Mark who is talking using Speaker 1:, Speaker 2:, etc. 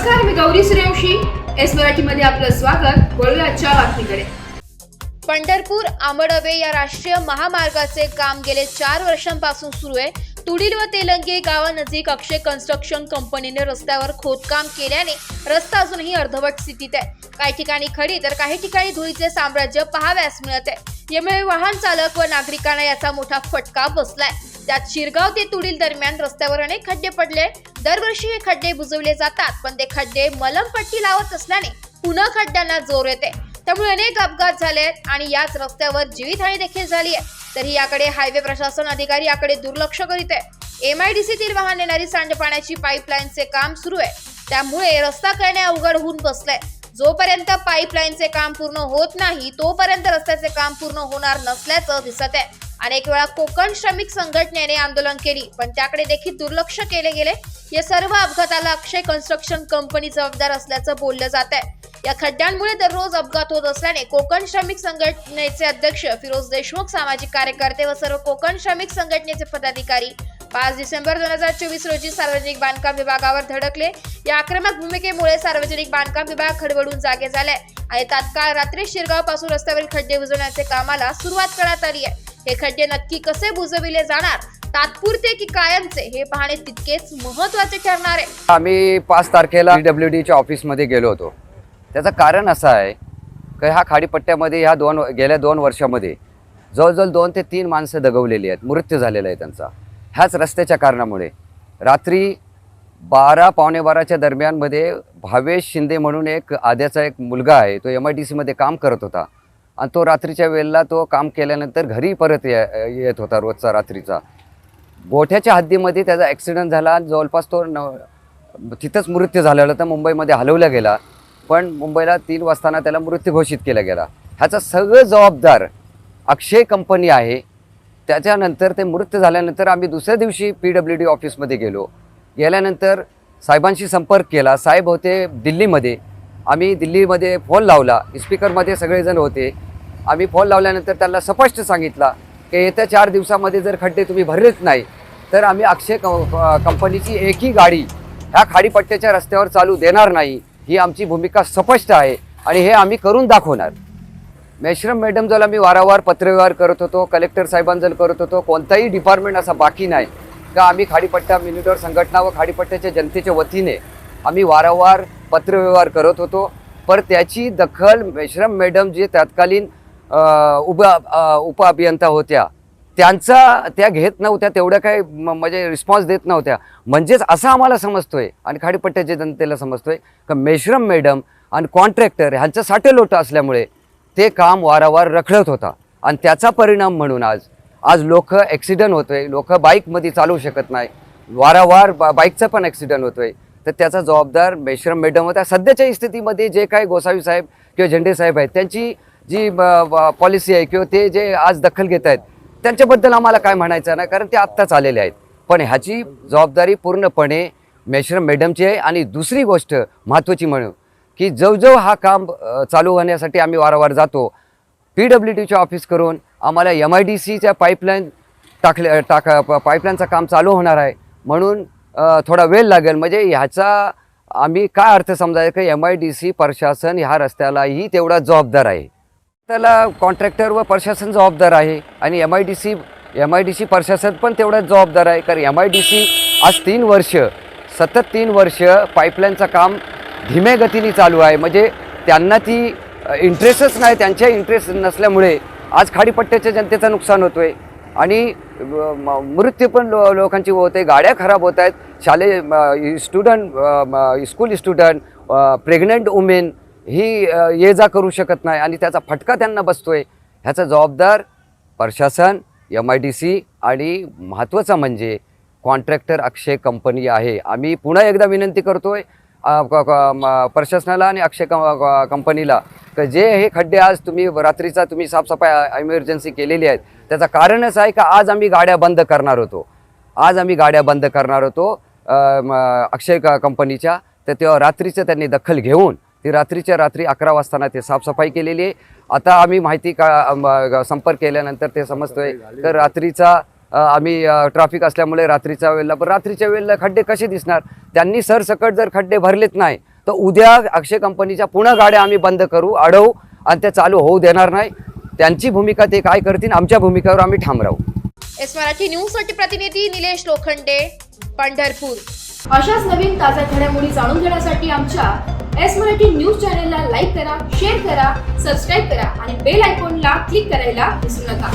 Speaker 1: नमस्कार, मी गौरी सूर्यवंशी. एस मराठीमध्ये आपलं स्वागत. वळूया आजच्या बातमीकडे.
Speaker 2: पंढरपूर आंबडवे या राष्ट्रीय महामार्गाचे काम गेले 4 वर्षांपासून सुरू आहे. तुडील व तेलंगे गावानजीक अक्षय कन्स्ट्रक्शन कंपनीने रस्त्यावर खोदकाम केल्याने रस्ता अजूनही अर्धवट स्थितीत आहे. काही ठिकाणी खडी तर काही ठिकाणी धुळीचे साम्राज्य पाहावयास मिळत आहे. यामुळे वाहन चालक व नागरिकांना याचा मोठा फटका बसलाय. त्यात शिरगाव ते तुडील दरम्यान रस्त्यावर अनेक खड्डे पडले. दरवर्षी हे खड्डे बुजवले जातात, पण ते खड्डे मलमपट्टी लावत असल्याने पुन्हा खड्ड्यांना जोर येते. त्यामुळे अनेक अपघात झालेत आणि याच रस्त्यावर जीवितहानी देखील झाली आहे. तरी याकडे हायवे प्रशासन अधिकारी याकडे दुर्लक्ष करीत आहे. MIDCतील वाहन नेणारी सांडपाण्याची पाईपलाईनचे काम सुरू आहे. त्यामुळे रस्ता करणे अवघड होऊन बसलंय. जोपर्यंत पाईपलाईनचे काम पूर्ण होत नाही तोपर्यंत रस्त्याचे काम पूर्ण होणार नसल्याचं दिसत आहे. अनेक वेळा कोकण श्रमिक संघटनेने आंदोलन केली, पण त्याकडे देखील दुर्लक्ष केले गेले. या सर्व अपघाताला अक्षय कन्स्ट्रक्शन कंपनी जबाबदार असल्याचं बोललं जात आहे. या खड्ड्यांमुळे दररोज अपघात होत असल्याने कोकण श्रमिक संघटनेचे अध्यक्ष फिरोज देशमुख, सामाजिक कार्यकर्ते व सर्व कोकण श्रमिक संघटनेचे पदाधिकारी 5 डिसेंबर 2024 रोजी सार्वजनिक बांधकाम विभागावर धडकले. या आक्रमक भूमिकेमुळे सार्वजनिक बांधकाम विभाग खडबडून जागे झालाय आणि तात्काळ रात्री शिरगाव पासून रस्त्यावरील खड्डे बुजवण्याचे कामाला सुरुवात करण्यात आली आहे. हे खड्डे नक्की कसे बुजविले जाणार, तात्पुरते की कायमचे, हे पाहणे तितकेच महत्त्वाचे ठरणार आहे.
Speaker 3: आम्ही 5 तारखेला PWDच्या ऑफिसमध्ये गेलो होतो. त्याचं कारण असं आहे की ह्या खाडीपट्ट्यामध्ये गेल्या 2 वर्षामध्ये जवळजवळ 2 ते 3 माणसं दगवलेली आहेत, मृत्यू झालेला आहे त्यांचा ह्याच रस्त्याच्या कारणामुळे. रात्री 12 पावणे 12च्या दरम्यानमध्ये भावेश शिंदे म्हणून आद्याचा एक मुलगा आहे, तो MIDCमध्ये काम करत होता आणि तो रात्रीच्या वेळेला तो काम केल्यानंतर घरी परत येत होता रोजचा रात्रीचा. गोठ्याच्या हद्दीमध्ये त्याचा ॲक्सिडेंट झाला. जवळपास तो तिथंच मृत्यू झालेला. तर मुंबईमध्ये हलवला गेला, पण मुंबईला 3 वाजताना त्याला मृत्यू घोषित केला गेला. ह्याचा सगळं जबाबदार अक्षय कंपनी आहे. त्याच्यानंतर ते मृत्यू झाल्यानंतर आम्ही दुसऱ्या दिवशी PWD ऑफिसमध्ये गेल्यानंतर साहेबांशी संपर्क केला. साहेब होते दिल्लीमध्ये. आम्ही दिल्लीमध्ये फोन लावला, स्पीकरमध्ये सगळेजण होते. आम्ही फोन लावल्यानंतर त्यांना स्पष्ट सांगितलं की येत्या 4 दिवसामध्ये जर खड्डे तुम्ही भरलेच नाही तर आम्ही अक्षय कंपनीची एकही गाडी ह्या खाडीपट्ट्याच्या रस्त्यावर चालू देणार नाही. ही आमची भूमिका स्पष्ट आहे आणि हे आम्ही करून दाखवणार. मेश्रम मॅडमजवळ आम्ही वारंवार पत्रव्यवहार करत होतो, कलेक्टर साहेबांजवळ करत होतो. कोणताही डिपार्टमेंट असा बाकी नाही का आम्ही खाडीपट्टा मिनिटवर संघटना व खाडीपट्ट्याच्या जनतेच्या वतीने आम्ही वारंवार पत्रव्यवहार करत होतो. पण त्याची दखल मेश्रम मॅडम जे तत्कालीन उप अभियंता होत्या त्या घेत नव्हत्या. तेवढ्या काही म्हणजे रिस्पॉन्स देत नव्हत्या. म्हणजेच असं आम्हाला समजतोय आणि खाडीपट्ट्याच्या जनतेला समजतोय की मेश्रम मॅडम आणि कॉन्ट्रॅक्टर ह्यांचं साटेलोट असल्यामुळे ते काम वारंवार रखडत होता आणि त्याचा परिणाम म्हणून आज लोक ॲक्सिडेंट होतोय. लोक बाईकमध्ये चालू शकत नाही. वारंवार बाईकचा पण ॲक्सिडेंट होतोय. तर त्याचा जबाबदार मेश्रम मॅडम होता. सध्याच्या स्थितीमध्ये जे काही गोसावी साहेब किंवा झेंडे साहेब आहेत त्यांची जी पॉलिसी आहे किंवा ते जे आज दखल घेत आहेत त्यांच्याबद्दल आम्हाला काय म्हणायचं नाही, कारण ते आत्ताच आलेले आहेत. पण ह्याची जबाबदारी पूर्णपणे मेश्रम मॅडमची आहे. आणि दुसरी गोष्ट महत्त्वाची म्हणून की जवळजवळ हा काम चालू होण्यासाठी आम्ही वारंवार जातो. PWDच्या ऑफिस करून आम्हाला MIDCच्या पाईपलाईनचं काम चालू होणार आहे म्हणून थोडा वेळ लागेल. म्हणजे ह्याचा आम्ही काय अर्थ समजायचा की MIDC प्रशासन ह्या रस्त्यालाही तेवढा जबाबदार आहे. त्याला कॉन्ट्रॅक्टर व प्रशासन जबाबदार आहे आणि MIDC प्रशासन पण तेवढाच जबाबदार आहे. कारण MIDC आज 3 वर्ष पाईपलाईनचं काम धीम्या गतीने चालू आहे. म्हणजे त्यांना ती इंटरेस्टच नाही. त्यांच्या इंटरेस्ट नसल्यामुळे आज खाडीपट्ट्याच्या जनतेचं नुकसान होतो आहे आणि मृत्यू पण लोकांची होते. गाड्या खराब होत आहेत. शालेय स्कूल स्टुडंट, प्रेग्नंट वुमेन ही ये जा करू शकत नाही आणि त्याचा फटका त्यांना बसतोय. ह्याचा जबाबदार प्रशासन, MIDC आणि महत्त्वाचं म्हणजे कॉन्ट्रॅक्टर अक्षय कंपनी आहे. आम्ही पुन्हा एकदा विनंती करतोय प्रशासनाला आणि अक्षय कंपनीला की जे हे खड्डे आज रात्रीचा तुम्ही साफसफाई इमर्जन्सी केलेली आहेत त्याचं कारणच आहे का आज आम्ही गाड्या बंद करणार होतो अक्षय कंपनीच्या. तर तेव्हा रात्रीचं त्यांनी दखल घेऊन ती रात्रीच्या रात्री 11 वाजताना ते साफसफाई केलेली आहे. आता आम्ही माहिती संपर्क केल्यानंतर ते समजतोय तर रात्रीचा आम्ही ट्रॅफिक असल्यामुळे रात्रीच्या वेळेला खड्डे कसे दिसणार. त्यांनी सरसकट जर खड्डे भरलेत नाही तर उद्या अक्षय कंपनीच्या पुन्हा गाड्या आम्ही बंद करू, अडवू आणि ते चालू होऊ देणार नाही. त्यांची भूमिका ते काय करतील, आमच्या भूमिकेवर आम्ही ठाम राहू.
Speaker 2: एस मराठी न्यूज साठी प्रतिनिधी निलेश लोखंडे, पंढरपूर.
Speaker 1: अशाच नवीन ताज्या घडामोडी जाणून घेण्यासाठी आमच्या एस मराठी न्यूज चॅनलला लाईक करा, शेअर करा, सबस्क्राईब करा आणि बेल आयकॉनला क्लिक करायला विसरू नका.